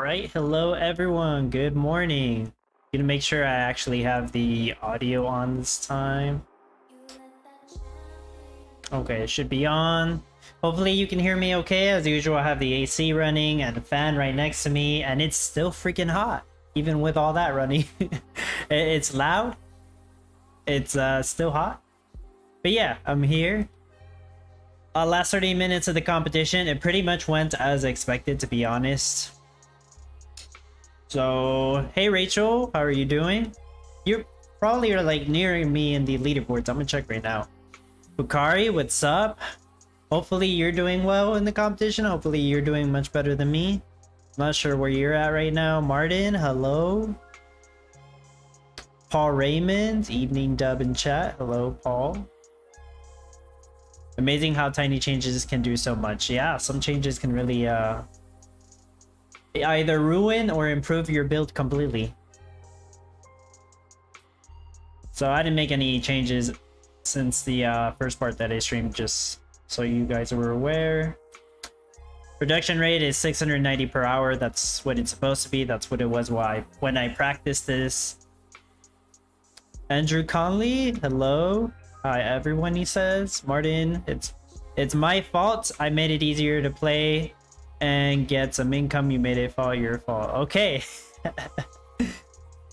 right, hello everyone. Good morning. Gonna make sure I actually have the audio on this time. Okay, it should be on. Hopefully you can hear me okay. As usual, I have the AC running and the fan right next to me, and it's still freaking hot, even with all that running. It's loud. It's still hot. But yeah, I'm here. Last 30 minutes of the competition, it pretty much went as expected, to be honest. So, hey Rachel, how are you doing? You probably are like near me in the leaderboards. I'm gonna check right now. Bukari, what's up? Hopefully you're doing well in the competition. Hopefully you're doing much better than me. Not sure where you're at right now. Martin, hello. Paul Raymond, evening dub in chat. Hello, Paul. Amazing how tiny changes can do so much. Yeah, some changes can really either ruin or improve your build completely. So I didn't make any changes since the first part that I streamed, just so you guys were aware. Production rate is 690 per hour. That's what it's supposed to be. That's what it was when I practiced this. Andrew Conley, hello. Hi everyone, he says. Martin, it's my fault. I made it easier to play and get some income. You made it your fault. Okay.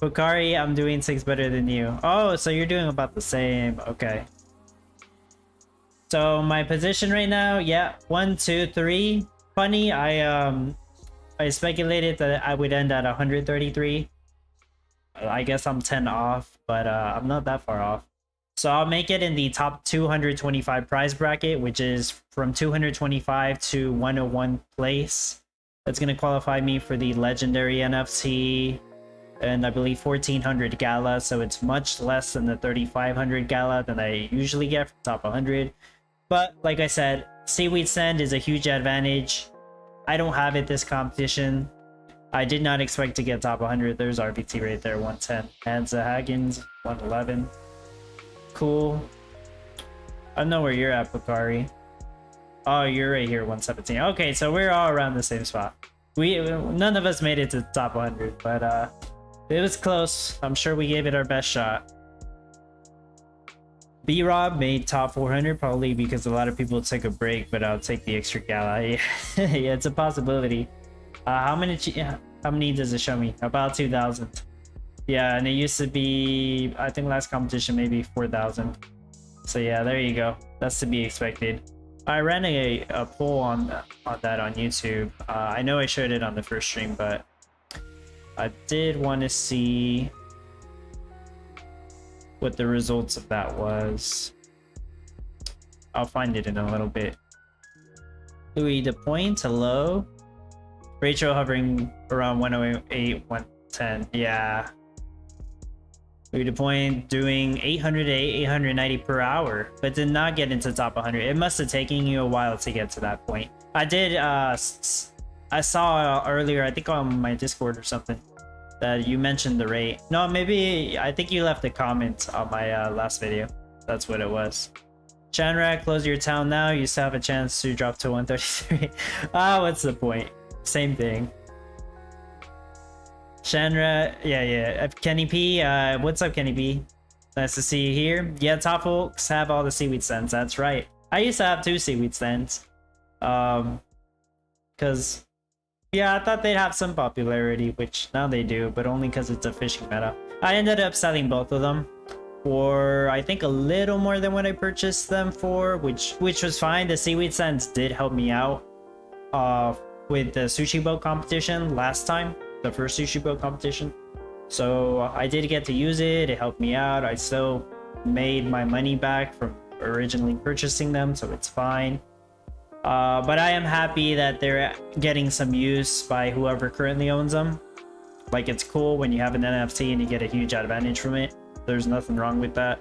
Bukari, I'm doing 6 better than you. Oh, so you're doing about the same. Okay. So my position right now, yeah, 1, 2, 3. Funny, I speculated that I would end at 133. I guess I'm 10 off, but I'm not that far off. So I'll make it in the top 225 prize bracket, which is from 225 to 101 place. That's going to qualify me for the legendary NFT and I believe 1400 Gala. So it's much less than the 3500 Gala that I usually get from top 100. But like I said, Seaweed Sand is a huge advantage. I don't have it this competition. I did not expect to get top 100. There's RBT right there, 110. Hansa Haggins, 111. Cool. I know where you're at, Bukari. Oh, you're right here, 117. Okay, so we're all around the same spot. None of us made it to the top 100, but it was close. I'm sure we gave it our best shot. B-Rob made top 400, probably because a lot of people took a break, but I'll take the extra Gala. Yeah, yeah, it's a possibility. How many does it show me? About 2,000. Yeah, and it used to be, I think last competition maybe 4,000. So yeah, there you go. That's to be expected. I ran a poll on that on YouTube. I know I showed it on the first stream, but I did want to see what the results of that was. I'll find it in a little bit. Louis the Point, hello. Rachel hovering around 108, 110. Yeah. Louis the Point doing 800 to 890 per hour, but did not get into top 100. It must have taken you a while to get to that point. I did, I saw earlier, I think on my Discord or something, that you mentioned the rate. No, maybe, I think you left a comment on my last video. That's what it was. Chanrak, close your town now. You still have a chance to drop to 133. What's the point? Same thing. Shanra, yeah. Kenny P, what's up, Kenny P? Nice to see you here. Yeah, top folks have all the seaweed stands. That's right. I used to have 2 seaweed stands. Because, yeah, I thought they'd have some popularity, which now they do, but only because it's a fishing meta. I ended up selling both of them for, I think, a little more than what I purchased them for, which was fine. The seaweed stands did help me out with the sushi boat competition last time. The first sushi boat competition, so I did get to use it. It helped me out. I still made my money back from originally purchasing them, so it's fine. But I am happy that they're getting some use by whoever currently owns them. Like, it's cool when you have an NFT and you get a huge advantage from it. There's nothing wrong with that.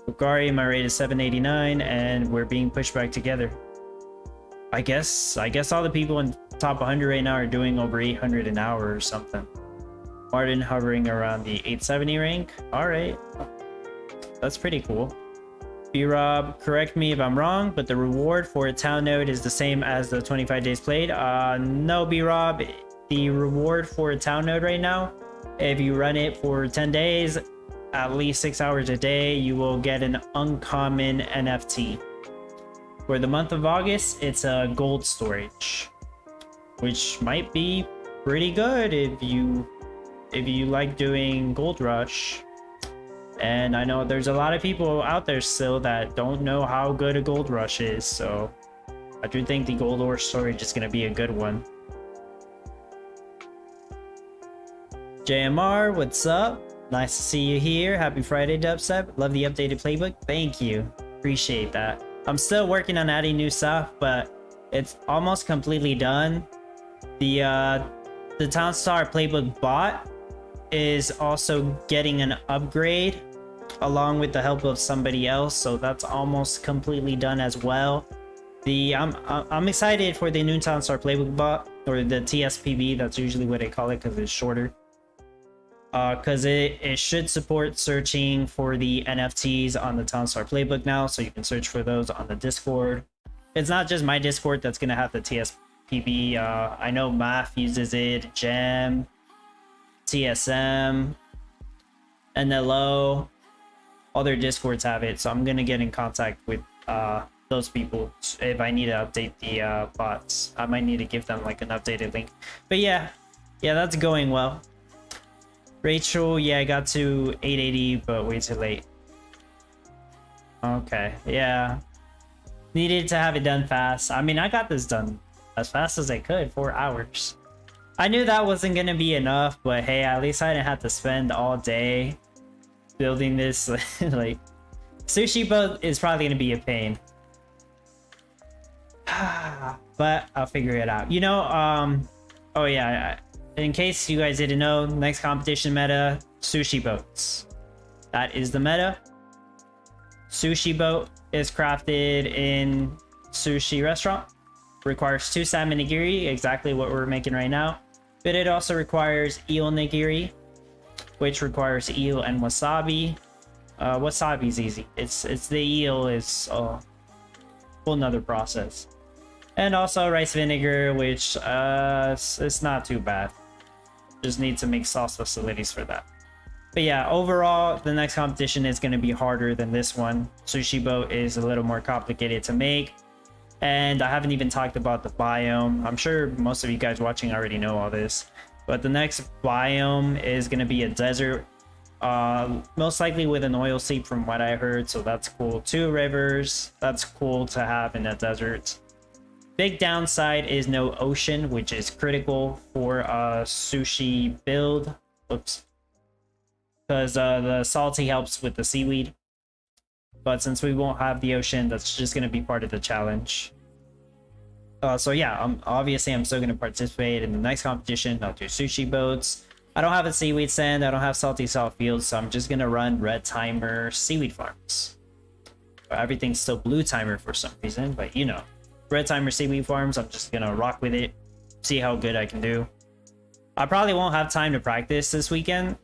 Bukari, my rate is 789 and we're being pushed back together. I guess all the people in top 100 right now are doing over 800 an hour or something. Martin hovering around the 870 rank. All right, that's pretty cool. B-Rob, correct me if I'm wrong, but the reward for a town node is the same as the 25 days played. No, B-Rob, the reward for a town node right now, if you run it for 10 days, at least 6 hours a day, you will get an uncommon NFT. For the month of August, it's a gold storage, which might be pretty good if you like doing Gold Rush. And I know there's a lot of people out there still that don't know how good a Gold Rush is, so I do think the Gold Ore storage is going to be a good one. JMR, what's up? Nice to see you here. Happy Friday, Dubstep. Love the updated playbook. Thank you. Appreciate that. I'm still working on adding new stuff, but it's almost completely done. The Townstar playbook bot is also getting an upgrade along with the help of somebody else, so that's almost completely done as well. I'm excited for the new Townstar playbook bot, or the TSPB. That's usually what they call it because it's shorter. Because it should support searching for the NFTs on the Townstar playbook now, so you can search for those on the Discord. It's not just my Discord that's gonna have the TSPB. I know Math uses it, Gem, TSM, NLO, other Discords have it, so I'm gonna get in contact with those people if I need to update the bots. I might need to give them like an updated link. But yeah, that's going well. Rachel, yeah, I got to 880, but way too late. Okay, yeah. Needed to have it done fast. I mean, I got this done as fast as I could, 4 hours. I knew that wasn't gonna be enough, but hey, at least I didn't have to spend all day building this. Like, sushi boat is probably gonna be a pain. But I'll figure it out. You know, oh yeah, in case you guys didn't know, next competition meta, sushi boats. That is the meta. Sushi boat is crafted in sushi restaurant. Requires 2 salmon nigiri, exactly what we're making right now. But it also requires eel nigiri, which requires eel and wasabi. Wasabi is easy. It's the eel is a whole nother process. And also rice vinegar, which it's not too bad. Just need to make sauce facilities for that. But yeah, overall, the next competition is going to be harder than this one. Sushi boat is a little more complicated to make. And I haven't even talked about the biome. I'm sure most of you guys watching already know all this. But the next biome is going to be a desert. Most likely with an oil seep from what I heard. So that's cool. 2 rivers. That's cool to have in a desert. Big downside is no ocean, which is critical for a sushi build. Oops. Because the salty helps with the seaweed. But since we won't have the ocean, that's just going to be part of the challenge. So yeah, obviously I'm still going to participate in the next competition. I'll do sushi boats. I don't have a seaweed sand. I don't have salty salt fields. So I'm just going to run red timer seaweed farms. Everything's still blue timer for some reason, but you know. Red timer seaweed farms, I'm just gonna rock with it, see how good I can do. I probably won't have time to practice this weekend,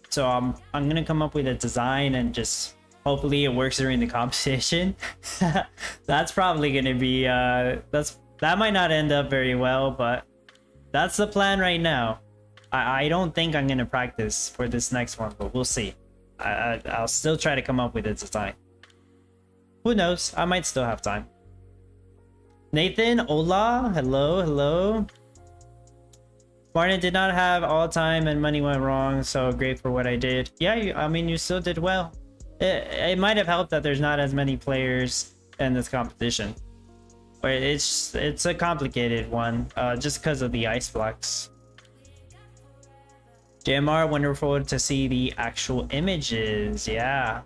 so I'm gonna come up with a design and just hopefully it works during the competition. That's probably gonna be that might not end up very well, but that's the plan right now. I don't think I'm gonna practice for this next one, but we'll see. I'll still try to come up with a design. Who knows? I might still have time. Nathan, hola, hello. Martin did not have all time and money went wrong, so great for what I did. Yeah, I mean, you still did well. It might have helped that there's not as many players in this competition. But it's a complicated one, just because of the ice flux. JMR, wonderful to see the actual images, yeah.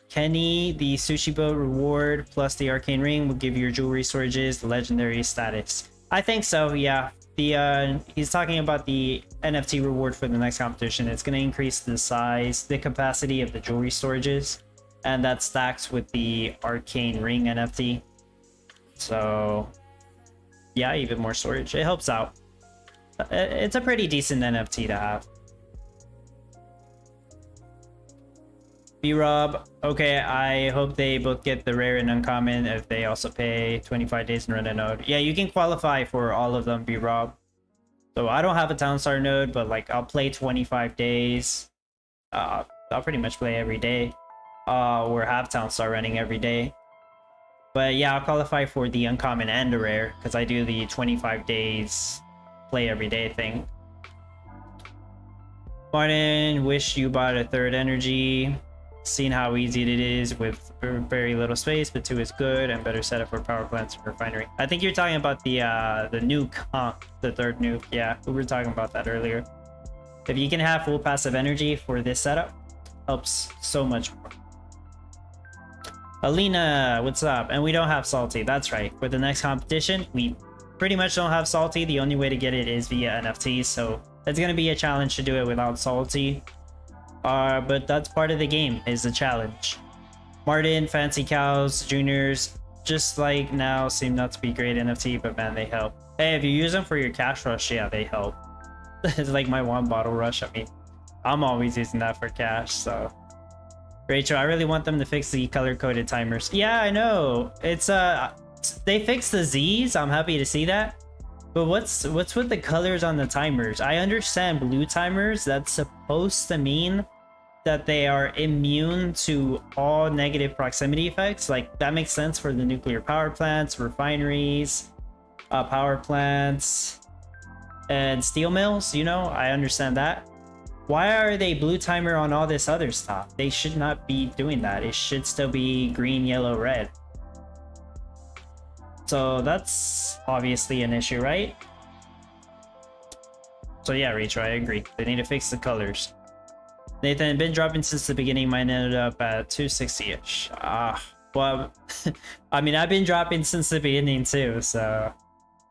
Kenny, the sushi boat reward plus the arcane ring will give your jewelry storages the legendary status. I think so, yeah. He's talking about the NFT reward for the next competition. It's going to increase the size, the capacity of the jewelry storages, and that stacks with the arcane ring NFT. So yeah, even more storage. It helps out. It's a pretty decent NFT to have. B-Rob. Okay, I hope they both get the rare and uncommon if they also pay 25 days and run a node. Yeah, you can qualify for all of them, B-Rob. So I don't have a Town Star node, but like I'll play 25 days. I'll pretty much play every day. Or have Town Star running every day. But yeah, I'll qualify for the uncommon and the rare because I do the 25 days play every day thing. Martin, wish you bought a third energy. Seen how easy it is with very little space, but 2 is good and better setup for power plants and refinery. I think you're talking about the nuke, huh? The third nuke. Yeah, we were talking about that earlier. If you can have full passive energy for this setup, helps so much more. Alina, what's up? And we don't have Salty. That's right. For the next competition, we pretty much don't have Salty. The only way to get it is via NFTs, so it's gonna be a challenge to do it without Salty. But that's part of the game, is the challenge. Martin, Fancy Cows, Juniors, just like now, seem not to be great NFT, but man, they help. Hey, if you use them for your cash rush, yeah, they help. It's like my one bottle rush. I mean, I'm always using that for cash, so. Rachel, I really want them to fix the color-coded timers. Yeah, I know. It's, they fixed the Zs. I'm happy to see that. But what's with the colors on the timers? I understand blue timers. That's supposed to mean that they are immune to all negative proximity effects. Like, that makes sense for the nuclear power plants, refineries, power plants, and steel mills, you know? I understand that. Why are they blue timer on all this other stuff? They should not be doing that. It should still be green, yellow, red. So that's obviously an issue, right? So yeah, Rachel, I agree. They need to fix the colors. Nathan, been dropping since the beginning. Mine ended up at 260-ish. Well, I mean, I've been dropping since the beginning too, so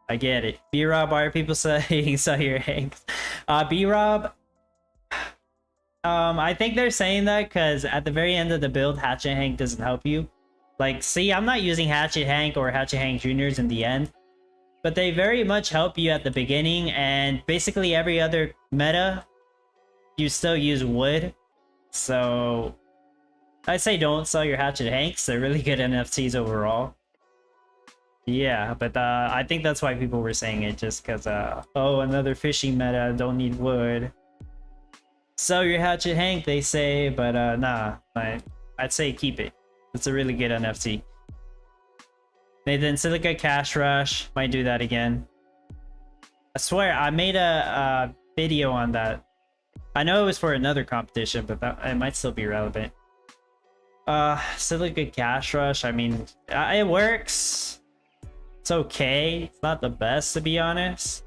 I get it. B-Rob, why are people saying sell your hanks? B-Rob, I think they're saying that because at the very end of the build, Hatchet Hank doesn't help you. Like, see, I'm not using Hatchet Hank or Hatchet Hank Juniors in the end, but they very much help you at the beginning, and basically every other meta, you still use wood. So I'd say don't sell your Hatchet Hanks. They're really good NFTs overall. Yeah, but I think that's why people were saying it, just because, oh, another fishing meta, don't need wood. Sell your Hatchet Hank, they say, but nah, I'd say keep it. It's a really good NFT. Nathan, Silica Cash Rush, might do that again. I swear, I made a video on that. I know it was for another competition, but it might still be relevant. Silica Cash Rush, I mean, it works. It's okay. It's not the best, to be honest.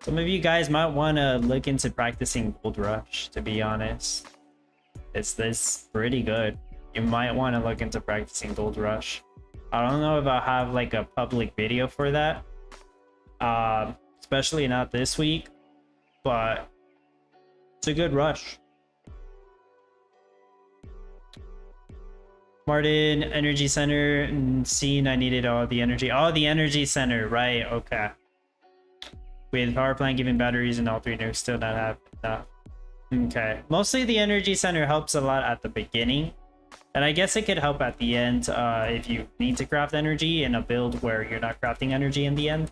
Some of you guys might want to look into practicing Gold Rush, to be honest. It's pretty good. You might want to look into practicing Gold Rush. I don't know if I'll have like a public video for that. Especially not this week, but it's a good rush. Martin, Energy Center, scene, I needed all the energy. Oh, the Energy Center, right, okay. With power plant giving batteries and all 3 nukes, still not have enough. Okay, mostly the Energy Center helps a lot at the beginning. And I guess it could help at the end if you need to craft energy in a build where you're not crafting energy in the end.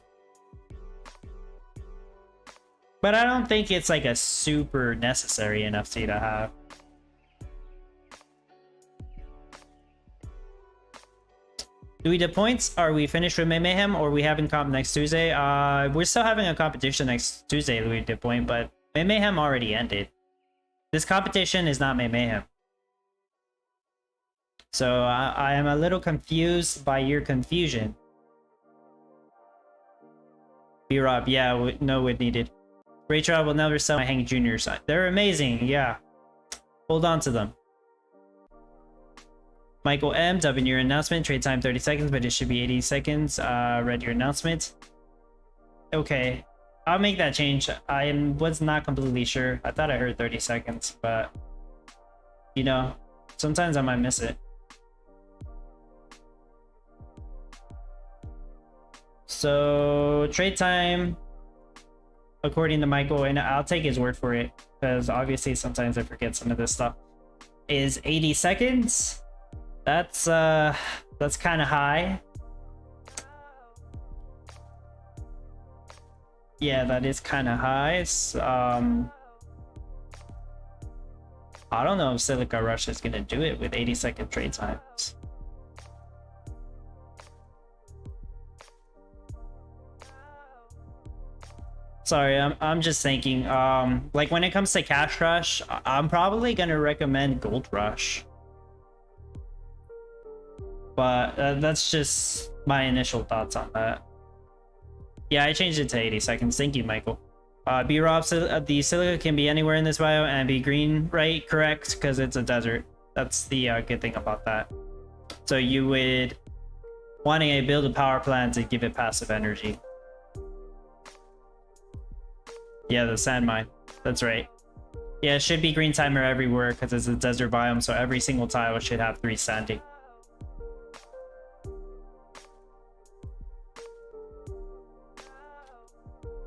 But I don't think it's like a super necessary NFT to have. Do we do points? Are we finished with Mayhem, or are we having comp next Tuesday? We're still having a competition next Tuesday, Louis de Point, but Mayhem already ended. This competition is not Mayhem. So I am a little confused by your confusion. B-Rob, yeah, no wood needed. Rachel, I will never sell my Hank Juniors. They're amazing, yeah. Hold on to them. Michael M, dubbing your announcement. Trade time 30 seconds, but it should be 80 seconds. Read your announcement. Okay, I'll make that change. I was not completely sure. I thought I heard 30 seconds, but you know, sometimes I might miss it. So trade time. according to Michael, and I'll take his word for it because obviously sometimes I forget some of this stuff, is 80 seconds. That's kind of high. Yeah, that is kind of high. I don't know if Silica Rush is gonna do it with 80-second trade times. Sorry, I'm just thinking. Like when it comes to Cash Rush, I'm probably gonna recommend Gold Rush. But that's just my initial thoughts on that. Yeah, I changed it to 80 seconds. Thank you, Michael. B-Rob, the Silica can be anywhere in this bio and be green, right? Correct, because it's a desert. That's the good thing about that. So you would wanting to build a power plant to give it passive energy. Yeah, the sand mine. That's right. Yeah, it should be green timer everywhere because it's a desert biome, so every single tile should have 3 sandy.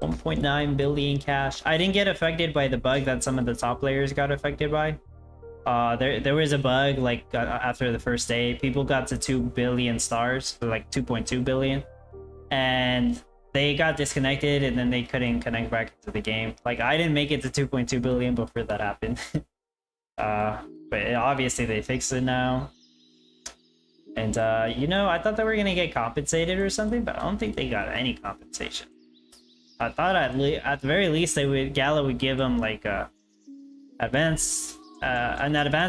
$1.9 billion cash. I didn't get affected by the bug that some of the top players got affected by. There was a bug like after the first day, people got to 2 billion stars, like 2.2 billion, and they got disconnected and then they couldn't connect back to the game. Like I didn't make it to 2.2 billion before that happened. But obviously they fixed it now. And you know, I thought they were gonna get compensated or something, but I don't think they got any compensation. I thought at the very least Gala would give them like an advanced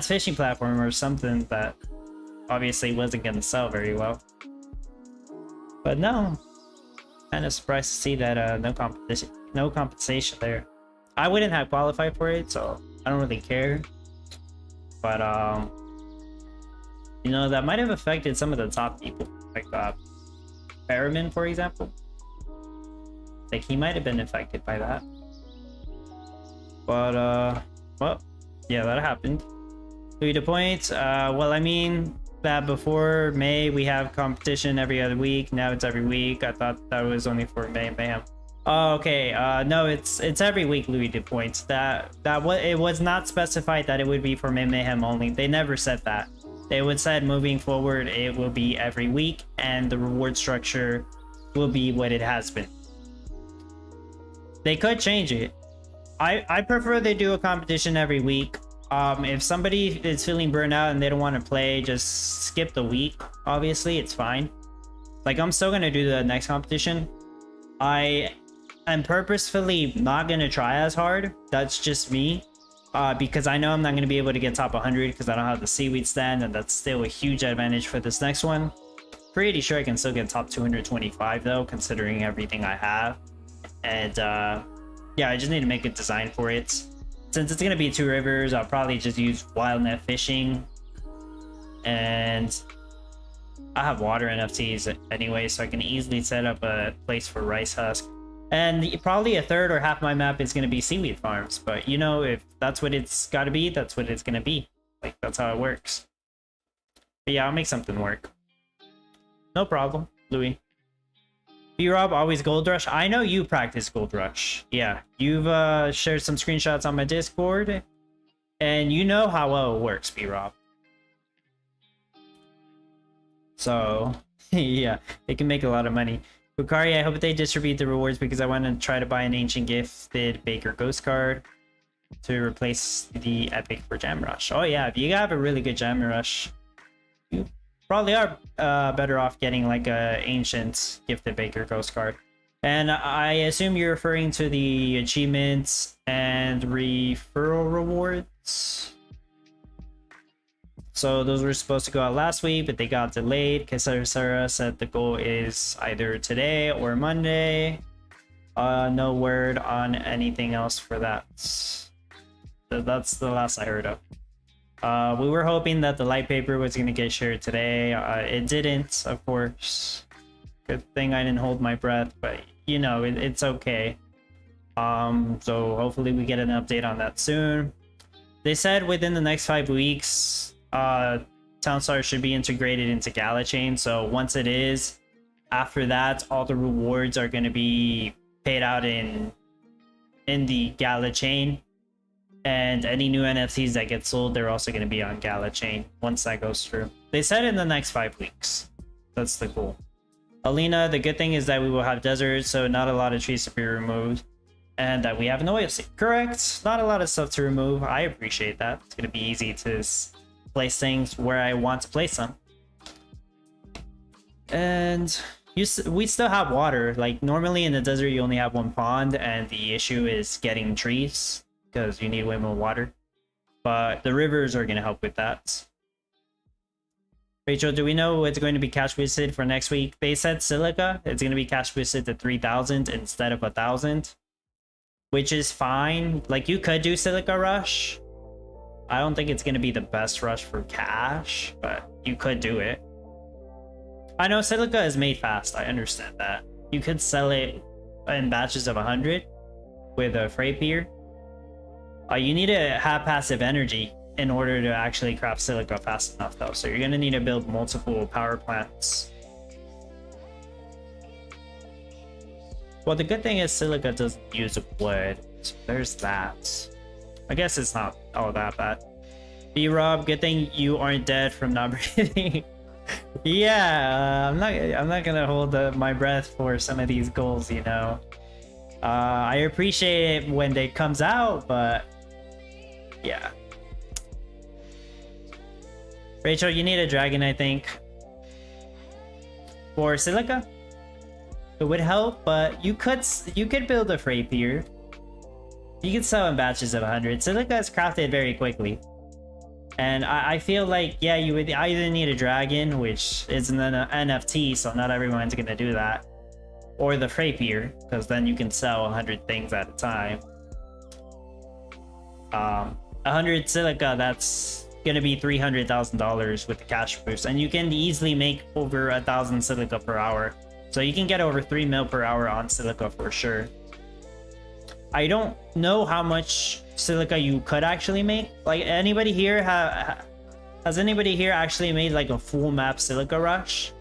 fishing platform or something that obviously wasn't gonna sell very well. But no, kind of surprised to see that no compensation there. I wouldn't have qualified for it, so I don't really care. But you know, that might have affected some of the top people, like Barrowman, for example. Like he might have been affected by that. But well, yeah, that happened. Louis the point. Well, I mean that before May we have competition every other week. Now it's every week. I thought that was only for May Mayhem. Oh, okay. No, it's every week, Louis the point. It was not specified that it would be for May Mayhem only. They never said that. They would said moving forward it will be every week and the reward structure will be what it has been. They could change it. I prefer they do a competition every week. If somebody is feeling burnt out and they don't want to play, just skip the week. Obviously, it's fine. Like, I'm still going to do the next competition. I am purposefully not going to try as hard. That's just me. Because I know I'm not going to be able to get top 100 because I don't have the seaweed stand, and that's still a huge advantage for this next one. Pretty sure I can still get top 225 though, considering everything I have. And yeah, I just need to make a design for it. Since it's gonna be 2 rivers, I'll probably just use wild net fishing, and I have water NFTs anyway, so I can easily set up a place for rice husk. And probably a third or half my map is gonna be seaweed farms. But you know, if that's what it's gotta be, that's what it's gonna be. Like, that's how it works. But yeah, I'll make something work. No problem, Louis. B-Rob, always Gold Rush. I know you practice Gold Rush. Yeah, you've shared some screenshots on my Discord, and you know how well it works, B-Rob. So, yeah, they can make a lot of money. Bukari, I hope they distribute the rewards because I want to try to buy an ancient gifted Baker Ghost card to replace the epic for Gem Rush. Oh yeah, if you have a really good Gem Rush, you probably are better off getting like a ancient gifted Baker Ghost card. And I assume you're referring to the achievements and referral rewards. So those were supposed to go out last week, but they got delayed because Sarah said the goal is either today or Monday. No word on anything else for that. So that's the last I heard of. We were hoping that the light paper was going to get shared today. It didn't, of course. Good thing I didn't hold my breath, but you know, it's okay. So hopefully we get an update on that soon. They said within the next 5 weeks, Townstar should be integrated into Gala chain. So once it is, after that, all the rewards are going to be paid out in in the Gala chain. And any new NFTs that get sold, they're also going to be on Gala chain once that goes through. They said in the next 5 weeks. That's the goal. Alina, the good thing is that we will have deserts, so not a lot of trees to be removed. And that we have an oil seed. Correct. Not a lot of stuff to remove. I appreciate that. It's going to be easy to place things where I want to place them. And we still have water. Like, normally in the desert, you only have one pond, and the issue is getting trees, because you need way more water. But the rivers are going to help with that. Rachel, do we know it's going to be cash boosted for next week? They said Silica. It's going to be cash boosted to 3,000 instead of 1,000. Which is fine. Like, you could do Silica Rush. I don't think it's going to be the best rush for cash, but you could do it. I know Silica is made fast. I understand that. You could sell it in batches of 100 with a freight pier. You need to have passive energy in order to actually craft Silica fast enough, though. So you're going to need to build multiple power plants. Well, the good thing is Silica doesn't use wood. So there's that. I guess it's not all that bad. B-Rob, good thing you aren't dead from not breathing. Yeah, I'm not gonna hold my breath for some of these goals, you know. I appreciate it when it comes out, but yeah. Rachel, you need a dragon, I think, for Silica. It would help, but you could build a freight pier. You could sell in batches of 100. Silica is crafted very quickly. And I feel like, yeah, you would either need a dragon, which is an NFT, so not everyone's going to do that. Or the freight pier, because then you can sell 100 things at a time. 100 Silica, that's going to be $300,000 with the cash boost. And you can easily make over 1,000 Silica per hour. So you can get over 3 mil per hour on Silica for sure. I don't know how much Silica you could actually make. Like, anybody here has anybody here actually made like a full map Silica rush?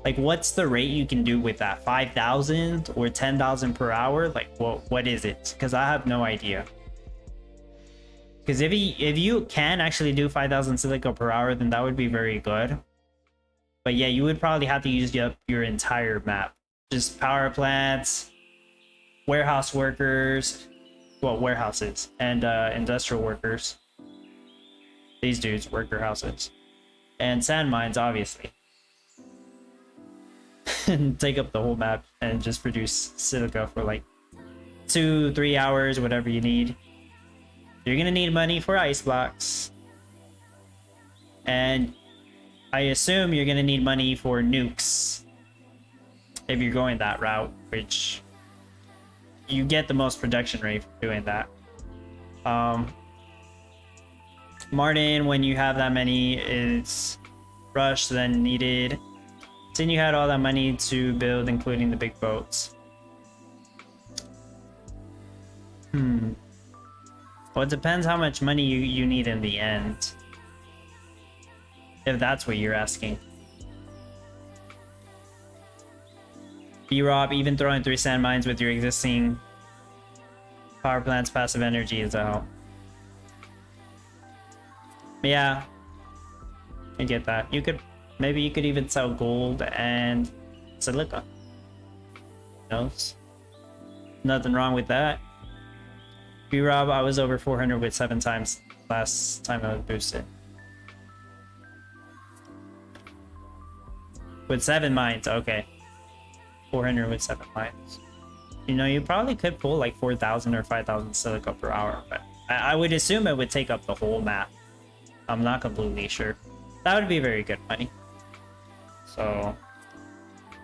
Like, what's the rate you can do with that? 5,000 or 10,000 per hour? Like, what is it? Because I have no idea. Because if you can actually do 5,000 Silica per hour, then that would be very good. But yeah, you would probably have to use up your entire map. Just power plants, warehouse workers, well, warehouses, and industrial workers. These dudes, worker houses. And sand mines, obviously. And take up the whole map and just produce Silica for like 2-3 hours, whatever you need. You're gonna need money for ice blocks. And I assume you're gonna need money for nukes. If you're going that route, which you get the most production rate for doing that. Martin, when you have that many, it's rush then needed. Then you had all that money to build, including the big boats. Well, it depends how much money you need in the end. If that's what you're asking. B-Rob, even throwing 3 sand mines with your existing power plant's passive energy is a help. Yeah. I get that. Maybe you could even sell gold and Silica. Who knows? Nothing wrong with that. B-Rob, I was over 400 with 7 times last time I was boosted. With 7 mines, okay. 400 with 7 mines. You know, you probably could pull like 4,000 or 5,000 Silica per hour, but I would assume it would take up the whole map. I'm not completely sure. That would be very good money. So,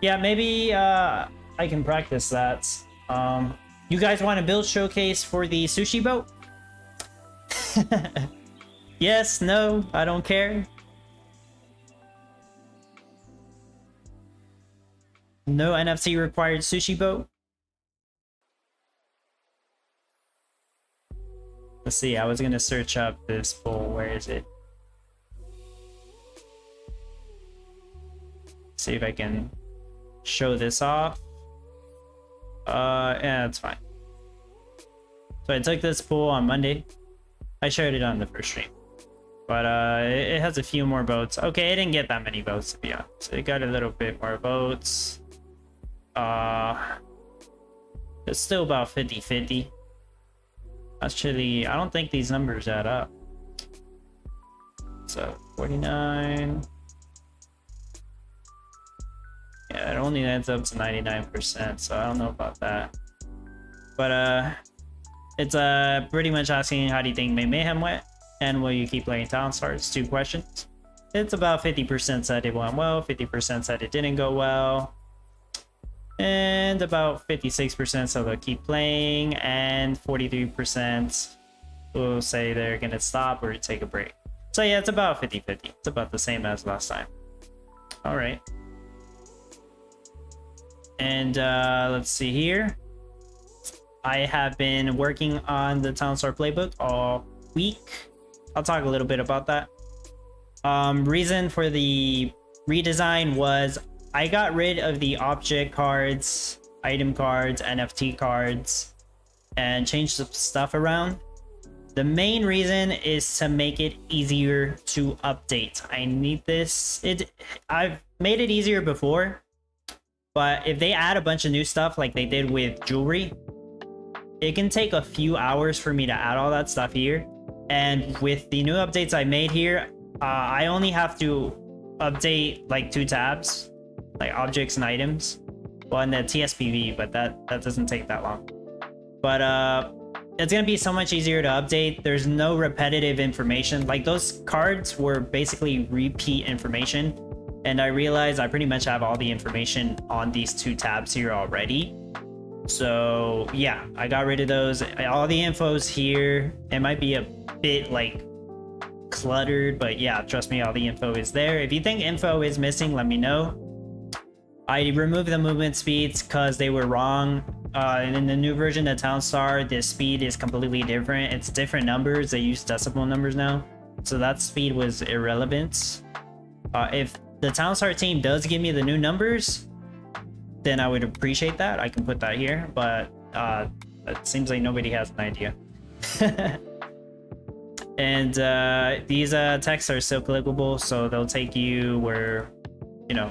yeah, maybe I can practice that. You guys want to build showcase for the sushi boat? Yes, no, I don't care. No NFC required sushi boat. Let's see, I was gonna search up this poll. Where is it? See if I can show this off. Yeah, it's fine. So I took this pool on Monday. I shared it on the first stream. But it has a few more votes. Okay, it didn't get that many votes to be honest. It got a little bit more votes. It's still about 50-50. Actually, I don't think these numbers add up. So 49. Yeah, it only adds up to 99%, so I don't know about that. But it's pretty much asking how do you think Mayhem went, and will you keep playing Town Stars? 2 questions. It's about 50% said it went well, 50% said it didn't go well, and about 56% said they'll keep playing, and 43% will say they're gonna stop or take a break. So yeah, it's about 50-50. It's about the same as last time. All right. And let's see here. I have been working on the Town Star Playbook all week. I'll talk a little bit about that. Reason for the redesign was I got rid of the object cards, item cards, NFT cards, and changed some stuff around. The main reason is to make it easier to update. I need this. I've made it easier before, but if they add a bunch of new stuff like they did with jewelry, it can take a few hours for me to add all that stuff here. And with the new updates I made here, I only have to update like 2 tabs, like objects and items. Well, and the TSPV, but that doesn't take that long. But it's gonna be so much easier to update. There's no repetitive information. Like those cards were basically repeat information, and I realized I pretty much have all the information on these 2 tabs here already. So yeah, I got rid of those. All the info's here. It might be a bit like cluttered, but yeah, trust me, all the info is there. If you think info is missing, let me know. I removed the movement speeds because they were wrong. And in the new version of Town Star, the speed is completely different. It's different numbers. They use decimal numbers now, so that speed was irrelevant. If the Town Star team does give me the new numbers, then I would appreciate that. I can put that here, but it seems like nobody has an idea. And these texts are still clickable, so they'll take you where, you know,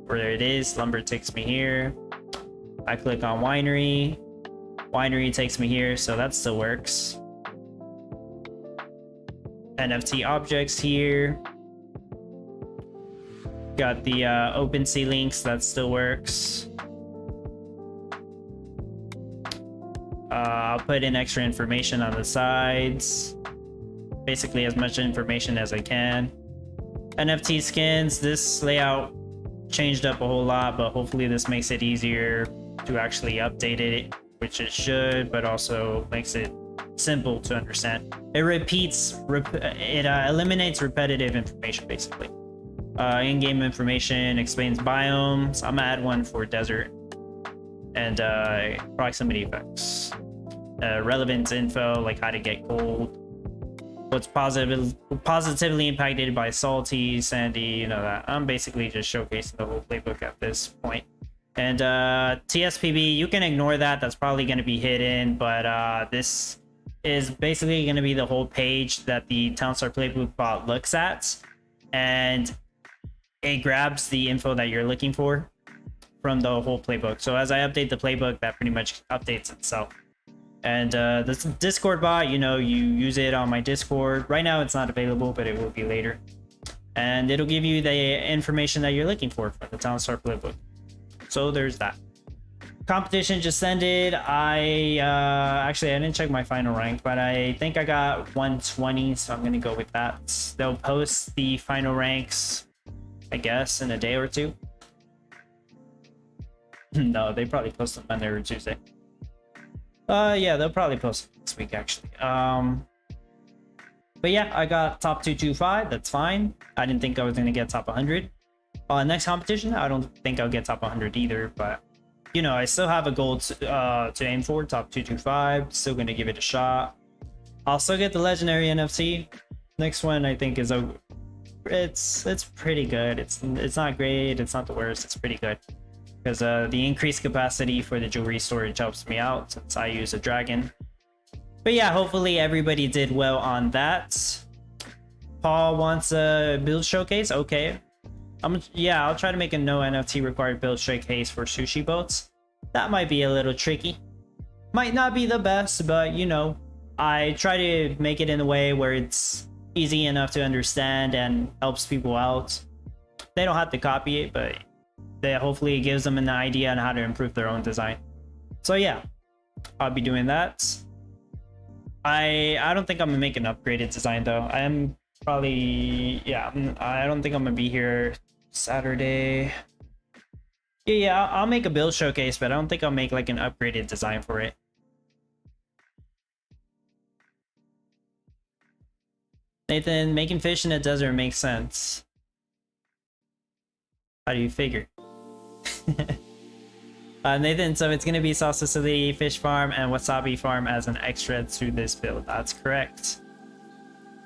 where it is. Lumber takes me here. I click on winery. Winery takes me here, so that still works. NFT objects here. Got the OpenSea links, that still works. I'll put in extra information on the sides. Basically as much information as I can. NFT skins, this layout changed up a whole lot, but hopefully this makes it easier to actually update it, which it should, but also makes it simple to understand. It eliminates repetitive information basically. In-game information explains biomes. I'm gonna add one for desert and proximity effects. Relevance info, like how to get gold, what's positively impacted by salty, sandy, you know that. I'm basically just showcasing the whole playbook at this point. And TSPB, you can ignore that. That's probably going to be hidden, but this is basically going to be the whole page that the Town Star Playbook bot looks at, and it grabs the info that you're looking for from the whole playbook. So as I update the playbook, that pretty much updates itself. And this Discord bot, you know, you use it on my Discord. Right now it's not available, but it will be later. And it'll give you the information that you're looking for from the Town Star Playbook. So there's that. Competition just ended. Actually, I didn't check my final rank, but I think I got 120, so I'm gonna go with that. They'll post the final ranks, I guess, in a day or 2. No, they probably post them Monday or Tuesday. Yeah, they'll probably post it this week actually. But yeah, I got top 225. That's fine. I didn't think I was gonna get top 100. Next competition, I don't think I'll get top 100 either, but you know, I still have a goal to aim for, top 225. Still gonna give it a shot. I'll still get the legendary NFC. Next one I think is it's pretty good. It's not great, it's not the worst, it's pretty good. Because the increased capacity for the jewelry storage helps me out since I use a dragon. But yeah, hopefully everybody did well on that. Paul wants a build showcase. Okay. Yeah, I'll try to make a no NFT required build showcase for sushi boats. That might be a little tricky. Might not be the best, but you know, I try to make it in a way where it's easy enough to understand and helps people out. They don't have to copy it, but hopefully it gives them an idea on how to improve their own design. So yeah, I'll be doing that. I don't think I'm gonna make an upgraded design though. I am probably, yeah, I don't think I'm gonna be here Saturday. Yeah, I'll make a build showcase, but I don't think I'll make like an upgraded design for it. Nathan, making fish in a desert makes sense. How do you figure? Nathan, so it's gonna be Sauce Facility, Fish Farm, and Wasabi Farm as an extra to this build. That's correct.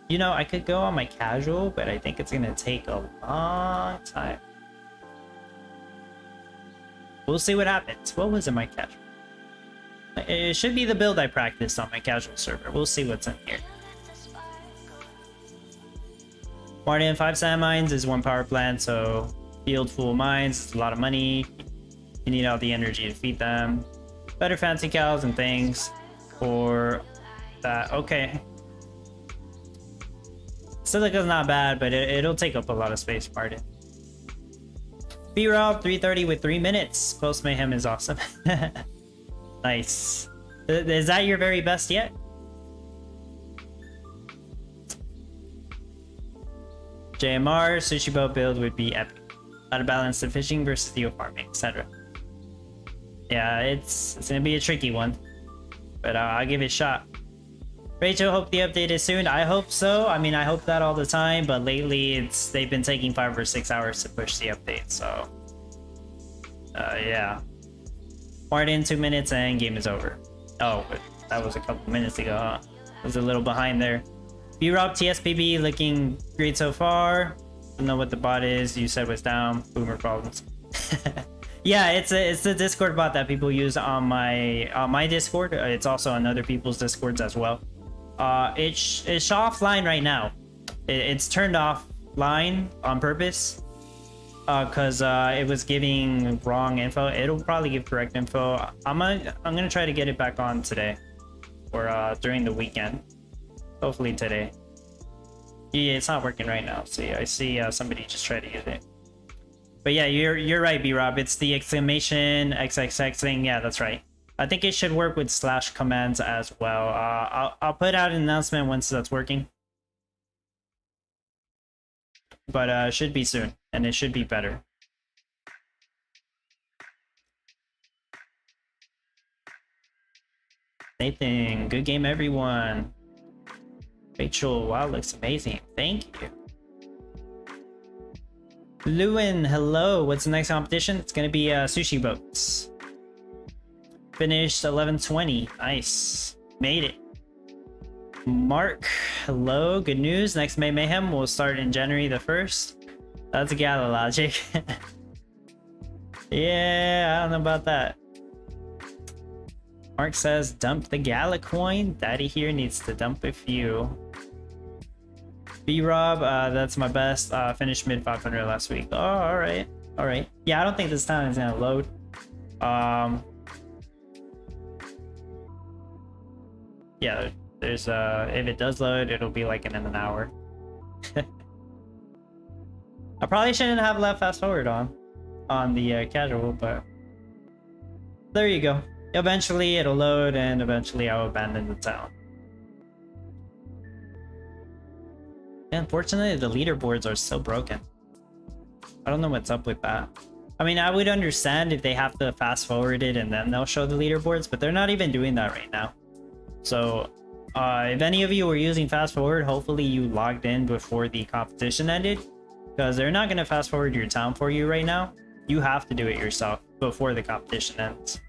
You know, I could go on my casual, but I think it's gonna take a long time. We'll see what happens. What was in my casual? It should be the build I practiced on my casual server. We'll see what's in here. Martin, 5 sand mines is 1 power plant, so field full mines, it's a lot of money. You need all the energy to feed them. Better fancy cows and things for that. Okay. Silica's not bad, but it'll take up a lot of space, Martin. B-Rob 330 with 3 minutes. Post Mayhem is awesome. Nice. Is that your very best yet? JMR, sushi boat build would be epic. How to balance the fishing versus the farming, etc. Yeah, it's gonna be a tricky one, but I'll give it a shot. Rachel, hope the update is soon. I hope so. I mean, I hope that all the time, but lately they've been taking 5 or 6 hours to push the update, so yeah. Martin, 2 minutes and game is over. Oh, but that was a couple minutes ago, huh? I was a little behind there. B-Rob TSPB looking great so far. I don't know what the bot is. You said was down. Boomer problems. Yeah, it's the Discord bot that people use on my Discord. It's on other people's Discords as well. It's offline right now. It's turned offline on purpose because it was giving wrong info. It'll probably give correct info. I'm gonna try to get it back on today or during the weekend. Hopefully today. Yeah, it's not working right now. See, I see somebody just tried to use it. But yeah, you're right, B-Rob. It's the exclamation XXX thing. Yeah, that's right. I think it should work with slash commands as well. I'll put out an announcement once that's working. But it should be soon, and it should be better. Nathan, good game, everyone. Rachel, wow, looks amazing. Thank you. Lewin, hello. What's the next competition? It's gonna be sushi boats. Finished 11:20. Nice. Made it. Mark, hello. Good news. Next May Mayhem will start in January the 1st. That's a Gala logic. Yeah, I don't know about that. Mark says, dump the Gala coin. Daddy here needs to dump a few. B-Rob, that's my best. Finished mid 500 last week. Oh, alright. Alright. Yeah, I don't think this time is gonna load. Yeah, there's if it does load, it'll be like in an hour. I probably shouldn't have left fast forward on the casual, but there you go. Eventually it'll load and eventually I'll abandon the town. Unfortunately, the leaderboards are so broken. I don't know what's up with that. I mean, I would understand if they have to fast forward it and then they'll show the leaderboards, but they're not even doing that right now. So if any of you were using fast forward, hopefully you logged in before the competition ended, because they're not going to fast forward your town for you right now. You have to do it yourself before the competition ends.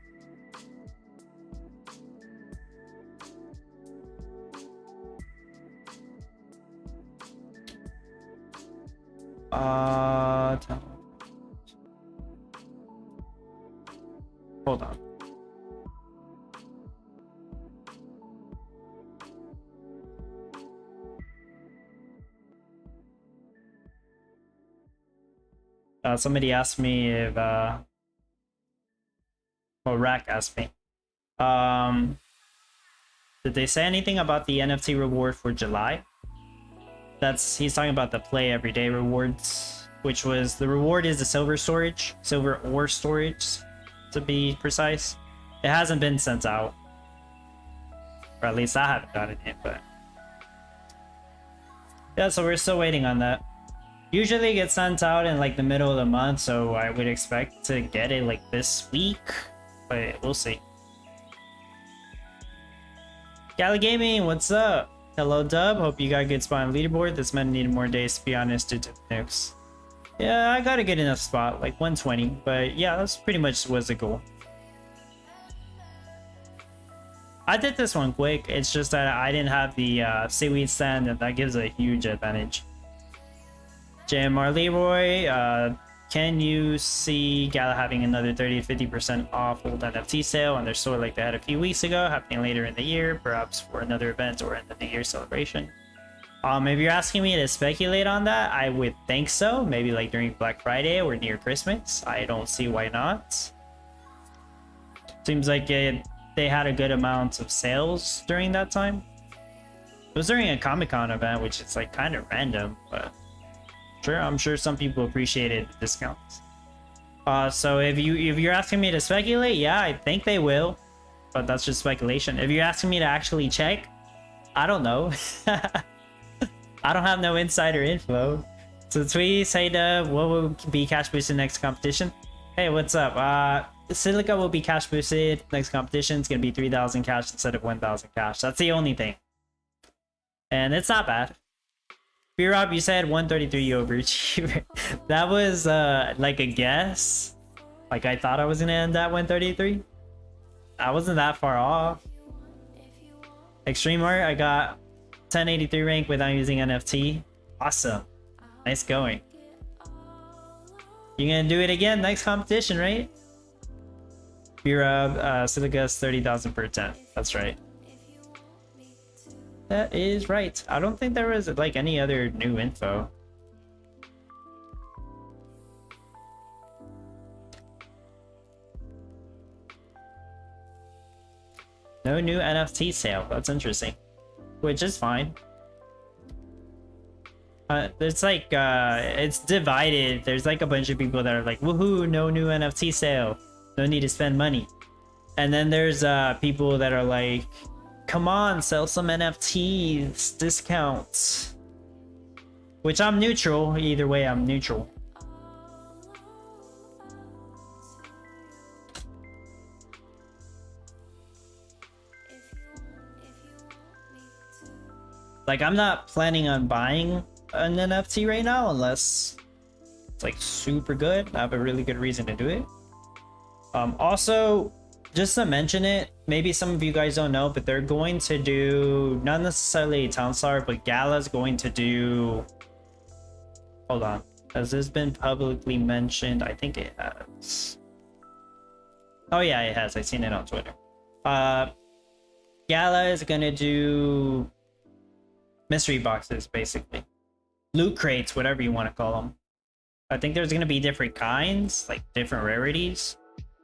Hold on. Somebody asked me if well, Rack asked me. Did they say anything about the NFT reward for July? He's talking about the play everyday rewards, which was the reward is the silver ore storage, to be precise. It hasn't been sent out, or at least I haven't gotten it, but yeah, so we're still waiting on that. Usually it gets sent out in like the middle of the month, so I would expect to get it like this week, but we'll see. Gala Gaming, what's up? Hello, Dub. Hope you got a good spot on leaderboard. This man needed more days, to be honest, due to the nukes. Yeah, I got a good enough spot, like 120, but yeah, that's pretty much was the goal. I did this one quick. It's just that I didn't have the seaweed stand, and that gives a huge advantage. JMR Leroy, can you see Gala having another 30 to 50% off old NFT sale on their store like they had a few weeks ago, happening later in the year, perhaps for another event or end of the year celebration? If you're asking me to speculate on that, I would think so. Maybe like during Black Friday or near Christmas. I don't see why not. Seems like they had a good amount of sales during that time. It was during a Comic-Con event, which is like kind of random, but sure, I'm sure some people appreciated the discounts. So if you're asking me to speculate, yeah, I think they will, but that's just speculation. If you're asking me to actually check, I don't know. I don't have no insider info. So tweets, hey Dub, what will be cash boosted next competition? Hey, what's up? Silica will be cash boosted next competition. It's gonna be 3,000 cash instead of 1,000 cash. That's the only thing, and it's not bad. B-Rob, you said 133 overachiever. That was like a guess. Like I thought I was gonna end at 133. I wasn't that far off. Extreme Art, I got 1083 rank without using NFT. Awesome. Nice going. You're gonna do it again next competition, right? B-Rob, Silica's 30,000 per 10. That's right. That is right. I don't think there was like any other new info. No new NFT sale. That's interesting. Which is fine. It's like it's divided. There's like a bunch of people that are like, woohoo, no new NFT sale. No need to spend money. And then there's people that are like, come on, sell some NFTs, discounts. Which I'm neutral. Either way, I'm neutral. Like, I'm not planning on buying an NFT right now unless it's like super good. I have a really good reason to do it. Also, just to mention it, maybe some of you guys don't know, but they're going to do, not necessarily Town Star, but Gala's going to do, hold on, has this been publicly mentioned? I think it has. Oh yeah, it has. I've seen it on Twitter. Gala is gonna do mystery boxes, basically. Loot crates, whatever you want to call them. I think there's gonna be different kinds, like different rarities.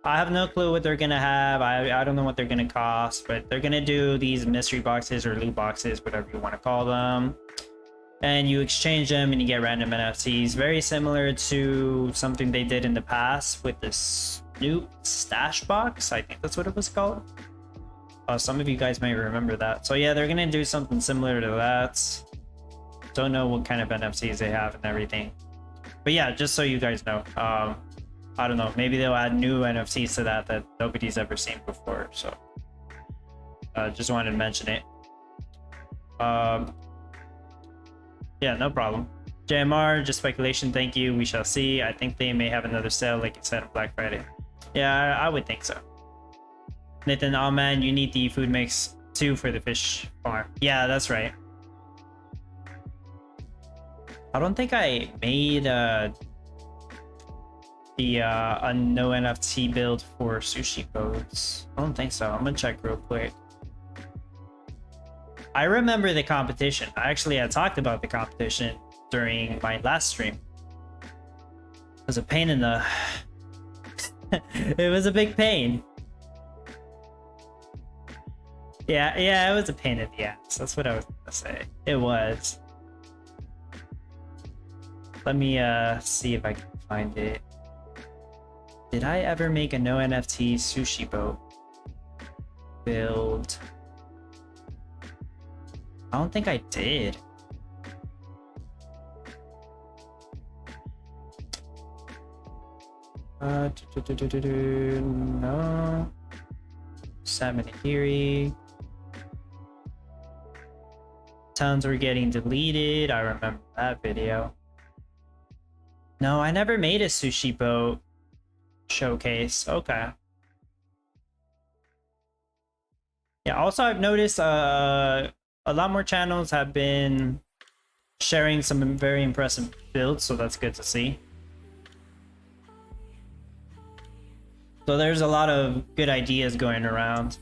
I have no clue what they're gonna have. I don't know what they're gonna cost, but they're gonna do these mystery boxes or loot boxes, whatever you want to call them. And you exchange them and you get random NFTs. Very similar to something they did in the past with this new stash box. I think that's what it was called. Some of you guys may remember that. So yeah, they're gonna do something similar to that. Don't know what kind of NFTs they have and everything. But yeah, just so you guys know. I don't know, maybe they'll add new NFTs to that nobody's ever seen before, so just wanted to mention it. Yeah, no problem. JMR, just speculation, thank you, we shall see. I think they may have another sale like you said on Black Friday. Yeah, I would think so. Nathan, oh man, you need the food mix too for the fish farm. Yeah, that's right. I don't think I made a no NFT build for sushi boats. I don't think so. I'm gonna check real quick. I remember the competition. I actually had talked about the competition during my last stream. was a pain in the... It was a big pain. Yeah, it was a pain in the ass. That's what I was gonna say. It was. Let me see if I can find it. Did I ever make a no NFT sushi boat build? I don't think I did. No. Salmon Nigiri. Tons were getting deleted. I remember that video. No, I never made a sushi boat showcase. Okay. Yeah, also I've noticed a lot more channels have been sharing some very impressive builds, so that's good to see. So there's a lot of good ideas going around.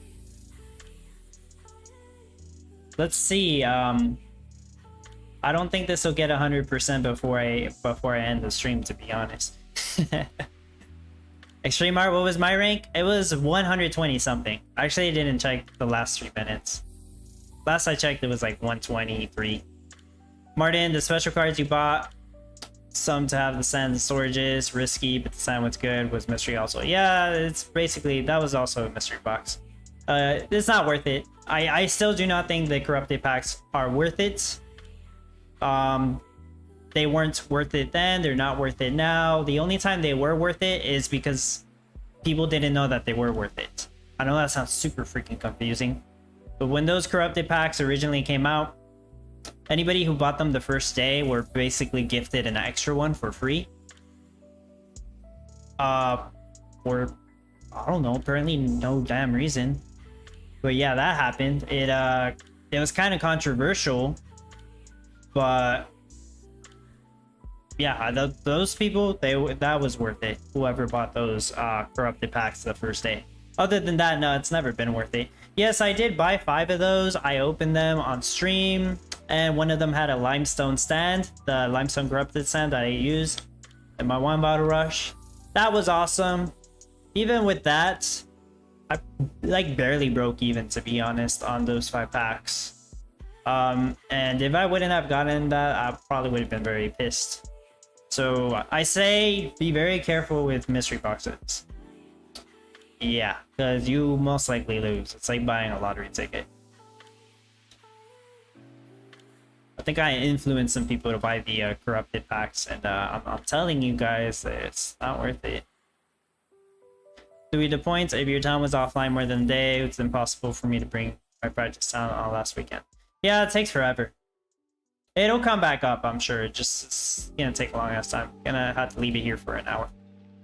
Let's see. I don't think this will get 100% before I end the stream, to be honest. Extreme Art, what was my rank? It was 120 something. Actually, I didn't check the last 3 minutes. Last I checked, it was like 123. Martin, the special cards you bought, some to have the sand and storages, risky, but the sand was good. Was mystery also? Yeah, it's basically, that was also a mystery box. It's not worth it. I still do not think the corrupted packs are worth it. They weren't worth it then, they're not worth it now. The only time they were worth it is because people didn't know that they were worth it. I know that sounds super freaking confusing, but when those corrupted packs originally came out, anybody who bought them the first day were basically gifted an extra one for free. For I don't know, apparently no damn reason. But yeah, that happened. It was kind of controversial, but yeah, those people, that was worth it. Whoever bought those corrupted packs the first day. Other than that, no, it's never been worth it. Yes, I did buy 5 of those. I opened them on stream, and one of them had a limestone stand, the limestone corrupted stand that I used in my wine bottle rush. That was awesome. Even with that, I like barely broke even, to be honest, on those 5 packs. And if I wouldn't have gotten that, I probably would have been very pissed. So I say be very careful with mystery boxes. Yeah, because you most likely lose. It's like buying a lottery ticket. I think I influenced some people to buy the corrupted packs, and I'm telling you guys that it's not worth it. To be the point, if your town was offline more than a day, it's impossible for me to bring my projects down on last weekend. Yeah, it takes forever. It'll come back up, I'm sure. It's gonna take a long ass time. Gonna have to leave it here for an hour.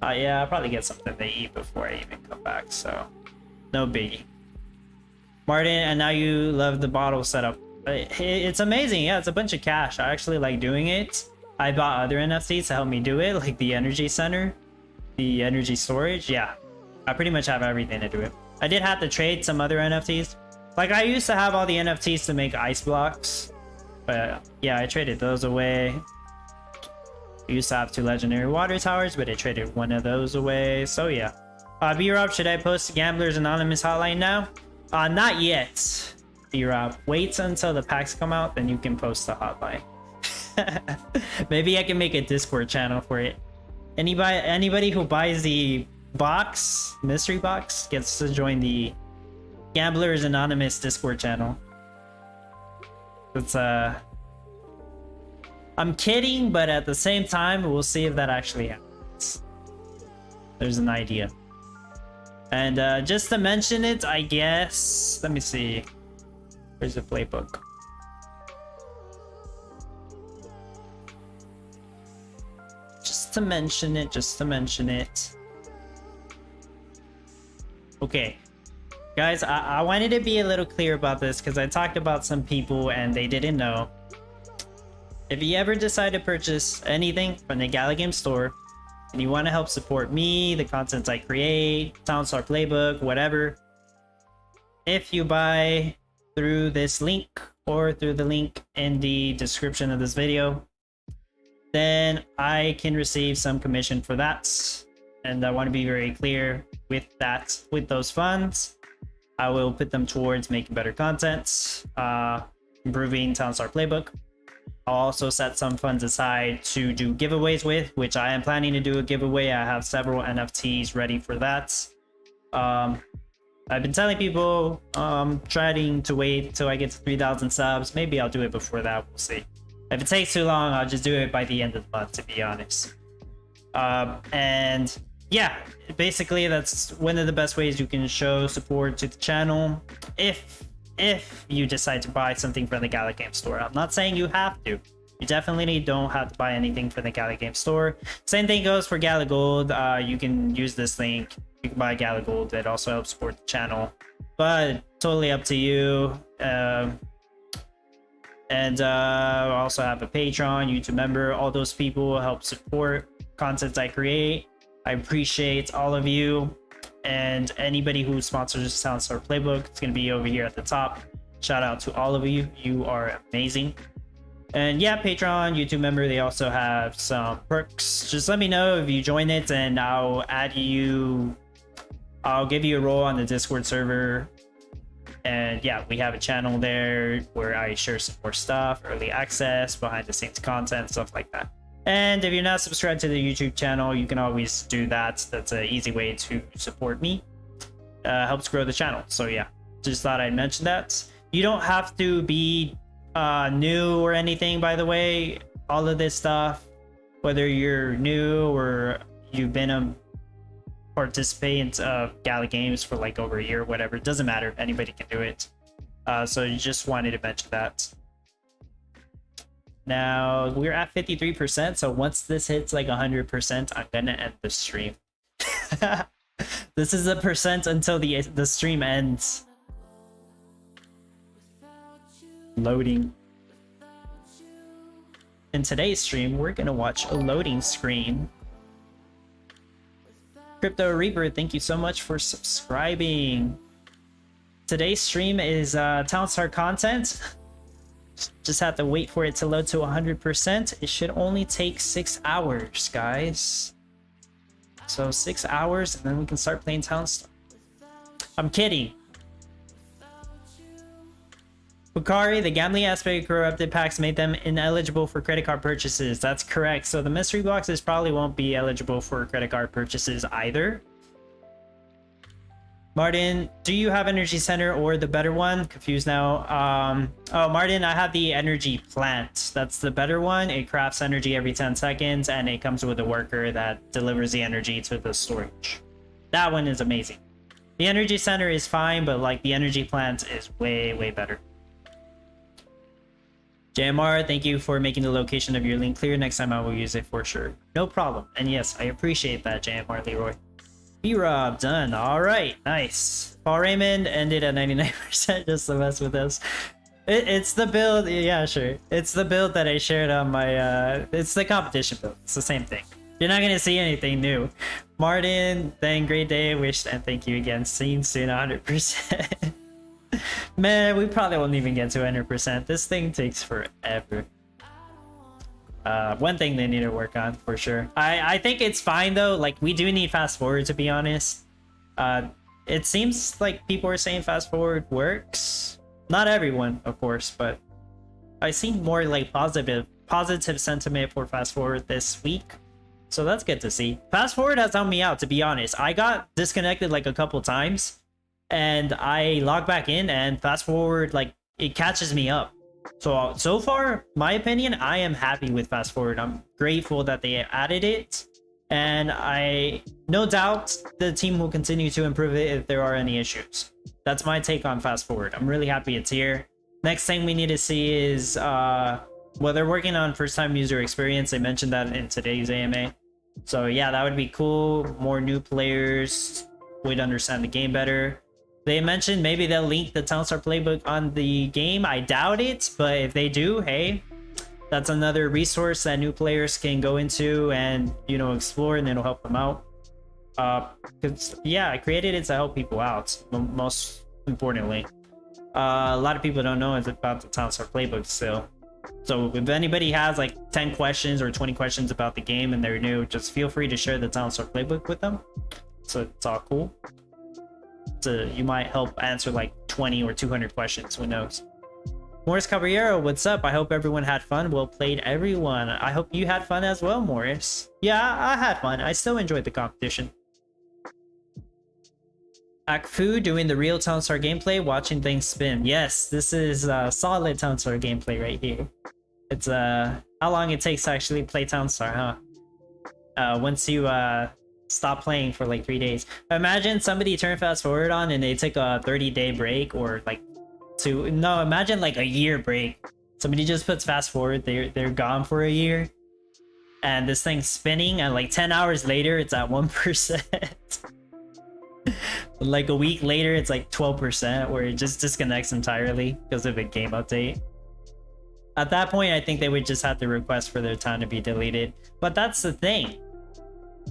Yeah, I'll probably get something to eat before I even come back, so no biggie. Martin, and now you love the bottle setup. It's amazing. Yeah, it's a bunch of cash. I actually like doing it. I bought other NFTs to help me do it, like the energy center, the energy storage. Yeah, I pretty much have everything to do it. I did have to trade some other NFTs. Like, I used to have all the NFTs to make ice blocks, but yeah, I traded those away. We used to have 2 legendary water towers, but I traded one of those away. So yeah. B-Rob, should I post Gamblers Anonymous hotline now? Not yet, B-Rob. Wait until the packs come out, then you can post the hotline. Maybe I can make a Discord channel for it. Anybody who buys the box, mystery box, gets to join the Gamblers Anonymous Discord channel. It's I'm kidding, but at the same time, we'll see if that actually happens. There's an idea. And just to mention it, I guess, let me see. Where's the playbook? Just to mention it. Okay. Guys, I wanted to be a little clear about this because I talked about some people and they didn't know. If you ever decide to purchase anything from the Gala Game store and you want to help support me, the content I create, Townstar Playbook, whatever, if you buy through this link or through the link in the description of this video, then I can receive some commission for that. And I want to be very clear with that. With those funds, I will put them towards making better content, improving Townstar Playbook. I'll also set some funds aside to do giveaways with, which I am planning to do a giveaway. I have several NFTs ready for that. I've been telling people trying to wait till I get to 3,000 subs. Maybe I'll do it before that. We'll see. If it takes too long, I'll just do it by the end of the month, to be honest. And yeah, basically that's one of the best ways you can show support to the channel. If you decide to buy something from the Gala Game Store, I'm not saying you have to. You definitely don't have to buy anything from the Gala Game Store. Same thing goes for Gala Gold. You can use this link. You can buy Gala Gold. That also helps support the channel, but totally up to you. And I also have a Patreon, YouTube member. All those people help support content I create. I appreciate all of you. And anybody who sponsors Townstar Playbook, it's going to be over here at the top. Shout out to all of you. You are amazing. And yeah, Patreon, YouTube member, they also have some perks. Just let me know if you join it and I'll add you. I'll give you a role on the Discord server. And yeah, we have a channel there where I share some more stuff, early access, behind the scenes content, stuff like that. And if you're not subscribed to the YouTube channel, you can always do that. That's an easy way to support me. Helps grow the channel. So yeah, just thought I'd mention that. You don't have to be new or anything, by the way. All of this stuff, whether you're new or you've been a participant of Gala Games for like over a year, whatever, it doesn't matter. Anybody can do it. So you just wanted to mention that. Now we're at 53%, so once this hits like 100%, I'm gonna end the stream. This is a percent until the stream ends. Loading. In today's stream, we're gonna watch a loading screen. Crypto Reaper, thank you so much for subscribing. Today's stream is Townstar content. Just have to wait for it to load to 100%. It should only take 6 hours, guys. So 6 hours, and then we can start playing Townstar. I'm kidding. Bukari, the gambling aspect of corrupted packs made them ineligible for credit card purchases. That's correct. So the mystery boxes probably won't be eligible for credit card purchases either. Martin, do you have Energy Center or the better one? Confused now. Oh, Martin, I have the Energy Plant. That's the better one. It crafts energy every 10 seconds, and it comes with a worker that delivers the energy to the storage. That one is amazing. The Energy Center is fine, but like the Energy Plant is way, way better. JMR, thank you for making the location of your link clear. Next time I will use it for sure. No problem. And yes, I appreciate that, JMR Leroy. B-Rob, done. All right, nice. Paul Raymond ended at 99% just to mess with us. It's the build, yeah, sure. It's the build that I shared on my, it's the competition build. It's the same thing. You're not gonna see anything new. Martin, then great day, wished, and thank you again. Seen soon 100%. Man, we probably won't even get to 100%. This thing takes forever. One thing they need to work on for sure. I think it's fine though. Like, we do need fast forward, to be honest. It seems like people are saying fast forward works. Not everyone, of course, but I see more like positive sentiment for fast forward this week. So that's good to see. Fast forward has helped me out, to be honest. I got disconnected like a couple times, and I log back in, and fast forward, like, it catches me up. So far, my opinion, I am happy with fast forward. I'm grateful that they added it, and I no doubt the team will continue to improve it if there are any issues. That's my take on fast forward. I'm really happy it's here. Next thing we need to see is well, they're working on first time user experience. They mentioned that in today's AMA. So yeah, that would be cool. More new players would understand the game better. They mentioned maybe they'll link the Townstar Playbook on the game. I doubt it, but if they do, hey, that's another resource that new players can go into and, you know, explore, and it'll help them out. Because yeah, I created it to help people out, most importantly. A lot of people don't know about the Townstar Playbook still. So if anybody has like 10 questions or 20 questions about the game and they're new, just feel free to share the Talon Star Playbook with them. So it's all cool. So you might help answer like 20 or 200 questions, who knows. Morris Caballero, what's up? I hope everyone had fun. Well played, everyone. I hope you had fun as well, Morris. Yeah, I had fun. I still enjoyed the competition. Akfu doing the real Talon Star gameplay, watching things spin. Yes, this is solid Talon Star gameplay right here. It's how long it takes to actually play Talon Star, huh? Once you stop playing for like 3 days. Imagine somebody turn fast forward on and they take a 30-day break, or like imagine like a year break. Somebody just puts fast forward, they're gone for a year, and this thing's spinning, and like 10 hours later it's at 1%. Like a week later it's like 12%, where it just disconnects entirely because of a game update. At that point I think they would just have to request for their time to be deleted. But that's the thing,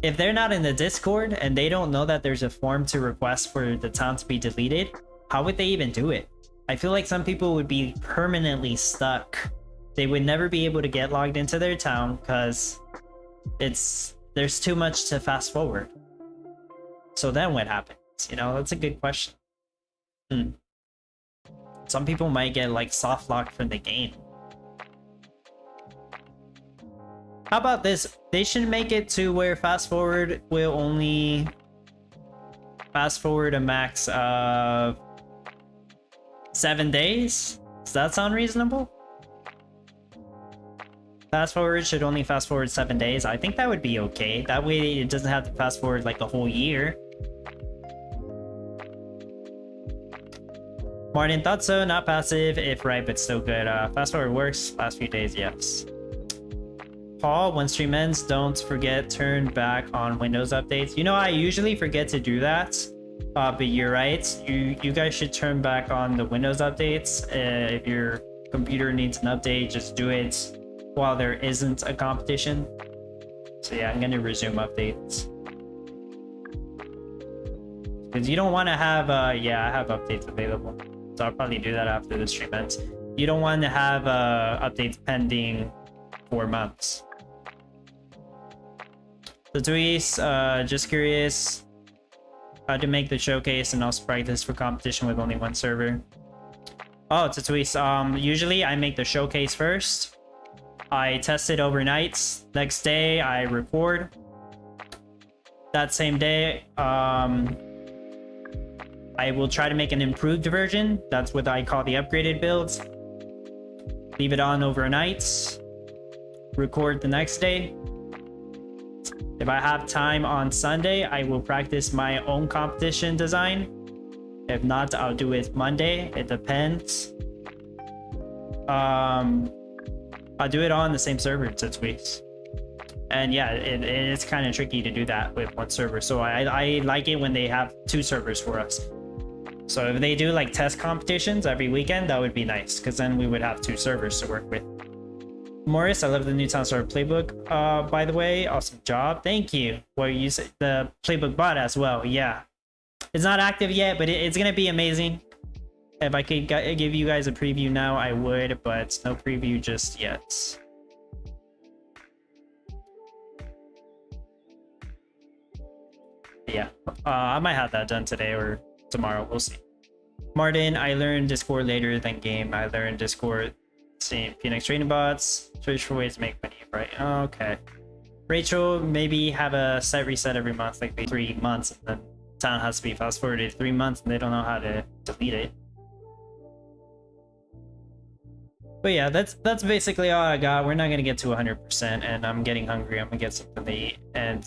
if they're not in the Discord and they don't know that there's a form to request for the town to be deleted, how would they even do it? I feel like some people would be permanently stuck. They would never be able to get logged into their town because there's too much to fast forward. So then what happens? You know, that's a good question. Some people might get like soft locked from the game. How about this? They should make it to where fast forward will only fast forward a max of 7 days. Does that sound reasonable? Fast forward should only fast forward 7 days. I think that would be okay. That way it doesn't have to fast forward like a whole year. Martin thought so, not passive. If right, but still good. Fast forward works. Last few days, yes. Paul, when stream ends, don't forget turn back on Windows updates. You know, I usually forget to do that. But you're right. You guys should turn back on the Windows updates. If your computer needs an update, just do it while there isn't a competition. So yeah, I'm gonna resume updates. Because you don't want to have yeah, I have updates available. So I'll probably do that after the stream ends. You don't want to have updates pending for months. So Tuis, just curious how to make the showcase and also practice for competition with only one server. Oh, Tuis, usually I make the showcase first. I test it overnight. Next day I record. That same day, I will try to make an improved version. That's what I call the upgraded builds. Leave it on overnight. Record the next day. If I have time on Sunday, I will practice my own competition design. If not, I'll do it Monday. It depends. I'll do it on the same server 6 weeks. And yeah, it's kind of tricky to do that with one server. So I like it when they have 2 servers for us. So if they do like test competitions every weekend, that would be nice, because then we would have 2 servers to work with. Morris, I love the new Talon Star Playbook. By the way, awesome job. Thank you. Well, you use the Playbook bot as well. Yeah. It's not active yet, but it's going to be amazing. If I could give you guys a preview now, I would, but no preview just yet. Yeah, I might have that done today or tomorrow. We'll see. Martin, I learned Discord later than game. I learned Discord, same Phoenix trading bots, search for ways to make money, right? Okay. Rachel, maybe have a set reset every month, like 3 months, and then town has to be fast forwarded 3 months and they don't know how to delete it. But yeah, that's basically all I got. We're not gonna get to 100%, and I'm getting hungry. I'm gonna get something to eat and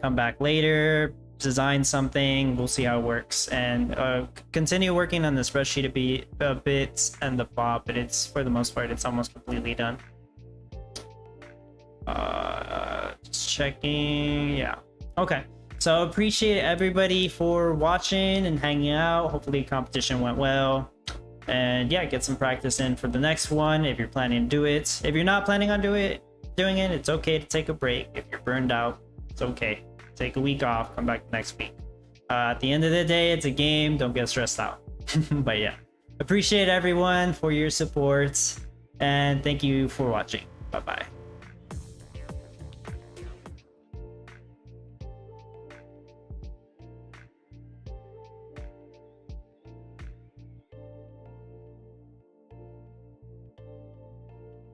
come back later, design something. We'll see how it works, and continue working on the spreadsheet a bit and the bot. But it's, for the most part, it's almost completely done. Just checking. Yeah. Okay. So appreciate everybody for watching and hanging out. Hopefully competition went well. And yeah, get some practice in for the next one if you're planning to do it. If you're not planning on doing it, it's okay to take a break. If you're burned out, it's okay. Take a week off, come back next week. At the end of the day, it's a game. Don't get stressed out. But yeah, appreciate everyone for your support. And thank you for watching. Bye bye.